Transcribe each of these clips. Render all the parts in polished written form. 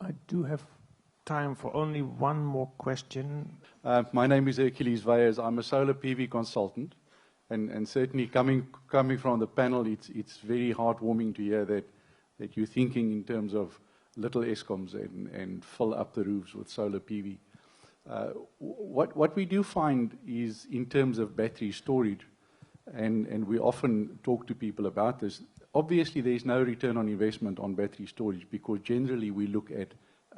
I do have time for only one more question. My name is Hercules Veyers. I'm a solar PV consultant. And certainly coming from the panel, it's very heartwarming to hear that you're thinking in terms of little ESCOMs and fill up the roofs with solar PV. What we do find is in terms of battery storage, and we often talk to people about this, obviously there's no return on investment on battery storage because generally we look at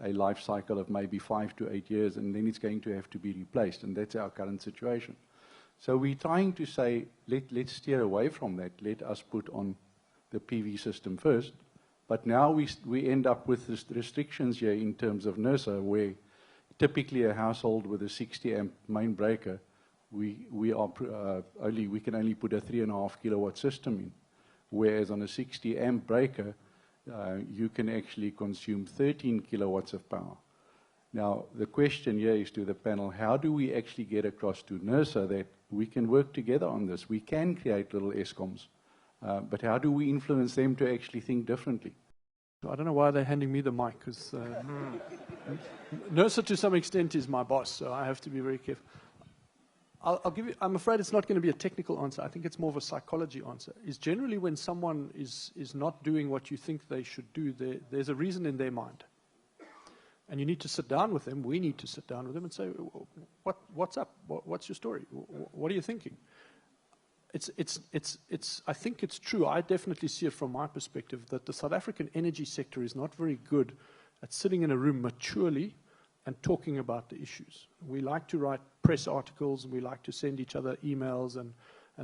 a life cycle of maybe 5 to 8 years and then it's going to have to be replaced, and that's our current situation. So we're trying to say, let's steer away from that. Let us put on the PV system first. But now we end up with restrictions here in terms of NERSA, where typically a household with a 60 amp main breaker, we can only put a 3.5 kilowatt system in. Whereas on a 60 amp breaker, you can actually consume 13 kilowatts of power. Now, the question here is to the panel, how do we actually get across to NERSA that we can work together on this? We can create little ESCOMs, but how do we influence them to actually think differently? I don't know why they're handing me the mic, because NERSA to some extent is my boss, so I have to be very careful. I'll give you, I'm afraid it's not going to be a technical answer. I think it's more of a psychology answer. Is generally when someone is not doing what you think they should do, there's a reason in their mind. And you need to sit down with them, we need to sit down with them and say, what's up? What's your story? What are you thinking? I think it's true. I definitely see it from my perspective that the South African energy sector is not very good at sitting in a room maturely and talking about the issues. We like to write press articles, and we like to send each other emails and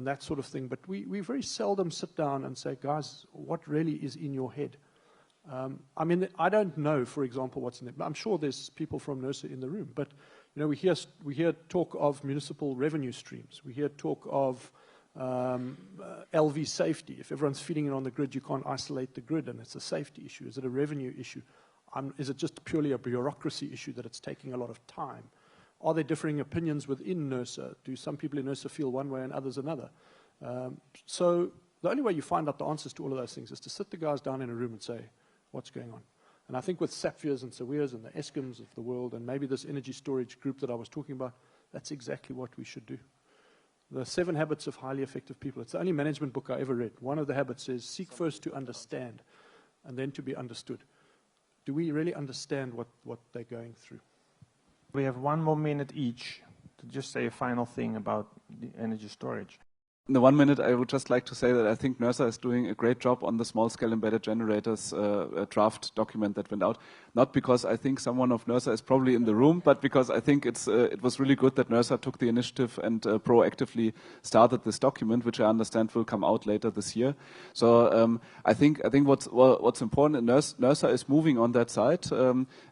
that sort of thing, but we very seldom sit down and say, guys, what really is in your head? I mean, I don't know, for example, what's in it. I'm sure there's people from NERSA in the room, but you know, we hear talk of municipal revenue streams. We hear talk of LV safety. If everyone's feeding it on the grid, you can't isolate the grid, and it's a safety issue. Is it a revenue issue? Is it just purely a bureaucracy issue that it's taking a lot of time? Are there differing opinions within NERSA? Do some people in NERSA feel one way and others another? So the only way you find out the answers to all of those things is to sit the guys down in a room and say, what's going on? And I think with SAPFIAs and SAWIRs and the ESCOMs of the world, and maybe this energy storage group that I was talking about, that's exactly what we should do. The 7 Habits of Highly Effective People. It's the only management book I ever read. One of the habits says, seek first to understand, and then to be understood. Do we really understand what they're going through? We have 1 more minute each to just say a final thing about the energy storage. In the 1 minute, I would just like to say that I think NERSA is doing a great job on the small-scale embedded generators draft document that went out. Not because I think someone of NERSA is probably in the room, but because I think it was really good that NERSA took the initiative and proactively started this document, which I understand will come out later this year. So I think what's important, and NERSA is moving on that side.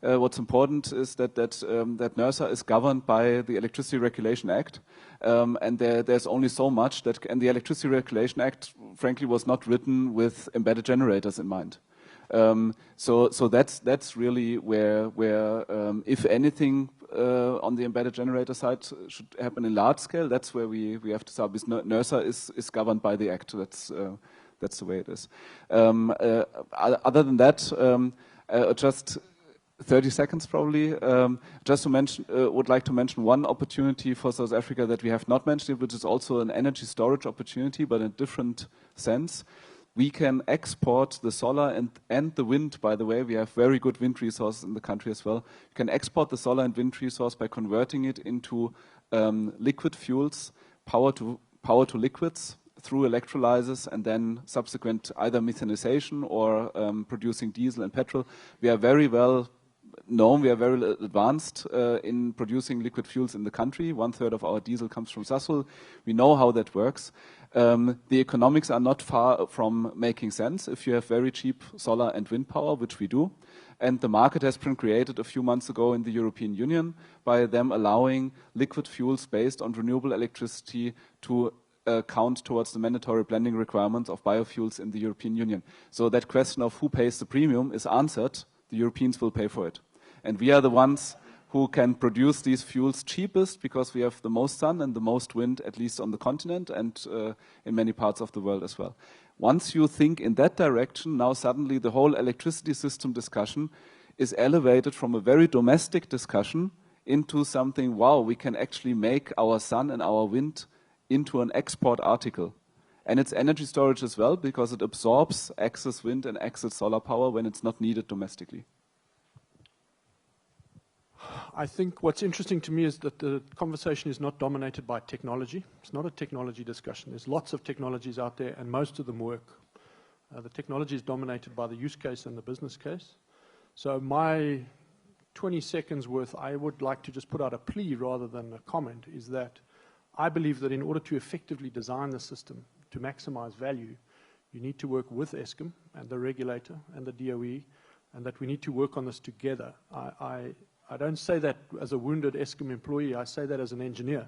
What's important is that NERSA is governed by the Electricity Regulation Act, and there's only so much that. And the Electricity Regulation Act, frankly, was not written with embedded generators in mind. So that's really where if anything on the embedded generator side should happen in large scale, that's where we have to start. Because NERSA is governed by the Act. That's the way it is. Other than that, just 30 seconds probably. Just to mention, would like to mention one opportunity for South Africa that we have not mentioned, which is also an energy storage opportunity, but in a different sense. We can export the solar and the wind, by the way. We have very good wind resources in the country as well. You can export the solar and wind resource by converting it into liquid fuels, power to liquids, through electrolyzers and then subsequent either methanization or producing diesel and petrol. We are very well known, we are very advanced in producing liquid fuels in the country. 1/3 of our diesel comes from Sasol. We know how that works. The economics are not far from making sense if you have very cheap solar and wind power, which we do. And the market has been created a few months ago in the European Union by them allowing liquid fuels based on renewable electricity to count towards the mandatory blending requirements of biofuels in the European Union. So that question of who pays the premium is answered. The Europeans will pay for it. And we are the ones who can produce these fuels cheapest because we have the most sun and the most wind, at least on the continent and in many parts of the world as well. Once you think in that direction, now suddenly the whole electricity system discussion is elevated from a very domestic discussion into something, wow, we can actually make our sun and our wind into an export article. And it's energy storage as well, because it absorbs excess wind and excess solar power when it's not needed domestically. I think what's interesting to me is that the conversation is not dominated by technology. It's not a technology discussion. There's lots of technologies out there, and most of them work. The technology is dominated by the use case and the business case. So my 20 seconds worth, I would like to just put out a plea rather than a comment, is that I believe that in order to effectively design the system to maximize value, you need to work with Eskom and the regulator and the DOE, and that we need to work on this together. I don't say that as a wounded Eskom employee, I say that as an engineer.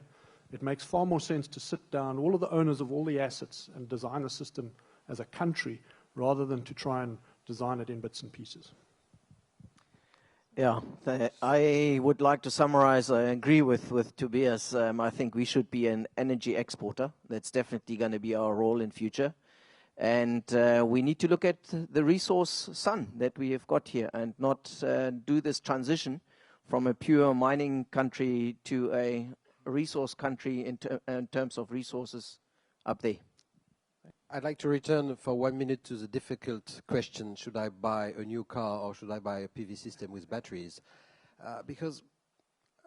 It makes far more sense to sit down, all of the owners of all the assets, and design a system as a country, rather than to try and design it in bits and pieces. Yeah, I would like to summarize. I agree with Tobias. I think we should be an energy exporter. That's definitely going to be our role in future. And we need to look at the resource sun that we have got here and not do this transition from a pure mining country to a resource country in terms of resources up there. I'd like to return for 1 minute to the difficult question, should I buy a new car or should I buy a PV system with batteries? Because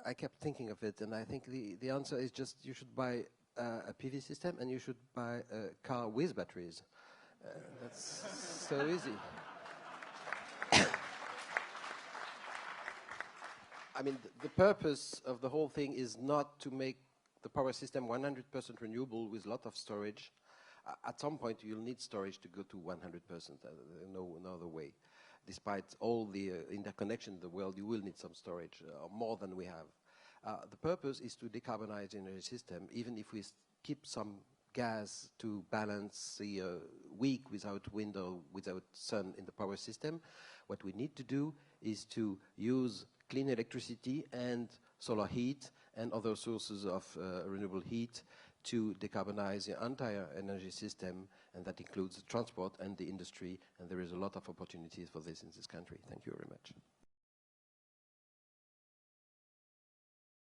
I kept thinking of it, and I think the answer is just you should buy a PV system and you should buy a car with batteries. That's so easy. I mean, the purpose of the whole thing is not to make the power system 100% renewable with a lot of storage. At some point, you'll need storage to go to 100%. No other way. Despite all the interconnection in the world, you will need some storage, more than we have. The purpose is to decarbonize the energy system, even if we keep some gas to balance the week without wind or without sun in the power system. What we need to do is to use clean electricity and solar heat and other sources of renewable heat to decarbonize the entire energy system, and that includes the transport and the industry, and there is a lot of opportunities for this in this country. Thank you very much.